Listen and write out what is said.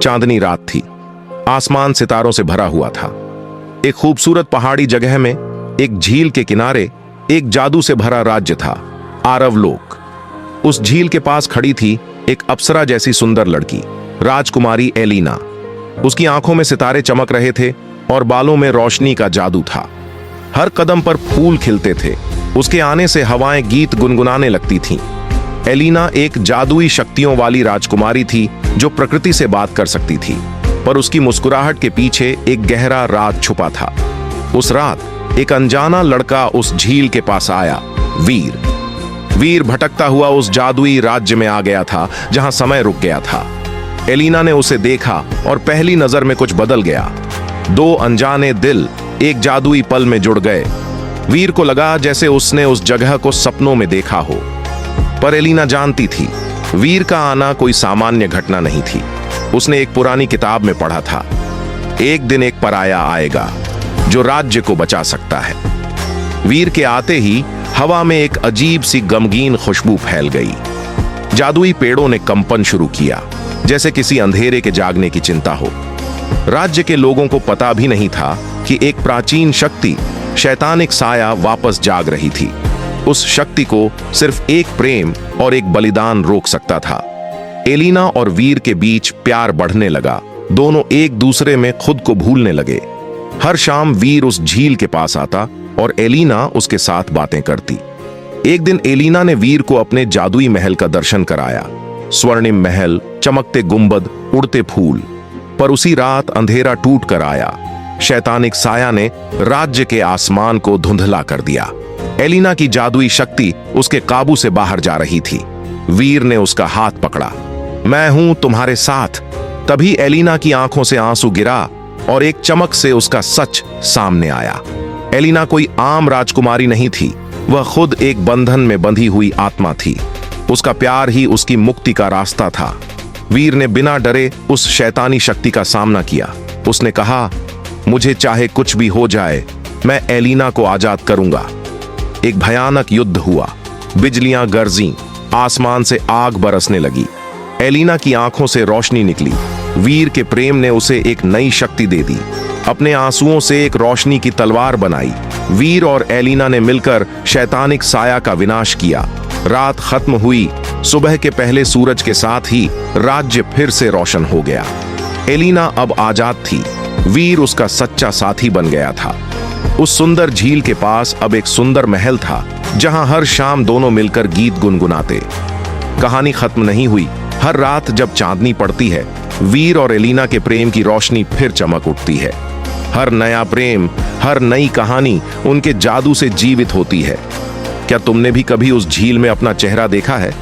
चांदनी रात थी। आसमान सितारों से भरा हुआ था। एक खूबसूरत पहाड़ी जगह में एक झील के किनारे एक जादू से भरा राज्य था, आरवलोक। उस झील के पास खड़ी थी एक अप्सरा जैसी सुंदर लड़की, राजकुमारी एलिना। उसकी आंखों में सितारे चमक रहे थे और बालों में रोशनी का जादू था। हर कदम पर फूल खिलते थे। उसके आने से हवाएं गीत गुनगुनाने लगती थीं। एलिना एक जादुई शक्तियों वाली राजकुमारी थी जो प्रकृति से बात कर सकती थी, पर उसकी मुस्कुराहट के पीछे एक गहरा राज छुपा था। उस रात एक अनजाना लड़का उस झील के पास आया, वीर भटकता हुआ उस जादुई राज्य में आ गया था जहां समय रुक गया था। एलिना ने उसे देखा और पहली नजर में कुछ बदल गया। दो अनजाने दिल एक जादुई पल में जुड़ गए। वीर को लगा जैसे उसने उस जगह को सपनों में देखा हो। पर एलिना जानती थी वीर का आना कोई सामान्य घटना नहीं थी। उसने एक पुरानी किताब में पढ़ा था, एक दिन एक पराया आएगा जो राज्य को बचा सकता है। वीर के आते ही हवा में एक अजीब सी गमगीन खुशबू फैल गई। जादुई पेड़ों ने कंपन शुरू किया, जैसे किसी अंधेरे के जागने की चिंता हो। राज्य के लोगों को पता भी नहीं था कि एक प्राचीन शक्ति, शैतानिक साया वापस जाग रही थी। उस शक्ति को सिर्फ एक प्रेम और एक बलिदान रोक सकता था। एलिना और वीर के बीच प्यार बढ़ने लगा। दोनों एक दूसरे में खुद को भूलने लगे। हर शाम वीर उस झील के पास आता और एलिना उसके साथ बातें करती। एक दिन एलिना ने वीर को अपने जादुई महल का दर्शन कराया। स्वर्णिम महल, चमकते गुंबद, उड़ते फूल। पर उसी रात अंधेरा टूट कर आया। शैतानिक साया ने राज्य के आसमान को धुंधला कर दिया। एलिना की जादुई शक्ति उसके काबू से बाहर जा रही थी। वीर ने उसका हाथ पकड़ा। मैं हूं तुम्हारे साथ। तभी एलिना की आंखों से आंसू गिरा और एक चमक से उसका सच सामने आया। एलिना कोई आम राजकुमारी नहीं थी, वह खुद एक बंधन में बंधी हुई आत्मा थी। उसका प्यार ही उसकी मुक्ति का रास्ता था। वीर ने बिना डरे उस शैतानी शक्ति का सामना किया। उसने कहा, मुझे चाहे कुछ भी हो जाए, मैं एलिना को आजाद करूंगा। एक भयानक युद्ध हुआ। बिजलियां गरजी, आसमान से आग बरसने लगी। एलिना की आंखों से रोशनी निकली। वीर के प्रेम ने उसे एक नई शक्ति दे दी। अपने आंसुओं से एक रोशनी की तलवार बनाई। वीर और एलिना ने मिलकर शैतानिक साया का विनाश किया। रात खत्म हुई। सुबह के पहले सूरज के साथ ही राज्य फिर से रोशन हो गया। एलिना अब आजाद थी। वीर उसका सच्चा साथी बन गया था। उस सुंदर झील के पास अब एक सुंदर महल था, जहां हर शाम दोनों मिलकर गीत गुनगुनाते। कहानी खत्म नहीं हुई। हर रात जब चांदनी पड़ती है, वीर और एलिना के प्रेम की रोशनी फिर चमक उठती है। हर नया प्रेम, हर नई कहानी उनके जादू से जीवित होती है। क्या तुमने भी कभी उस झील में अपना चेहरा देखा है?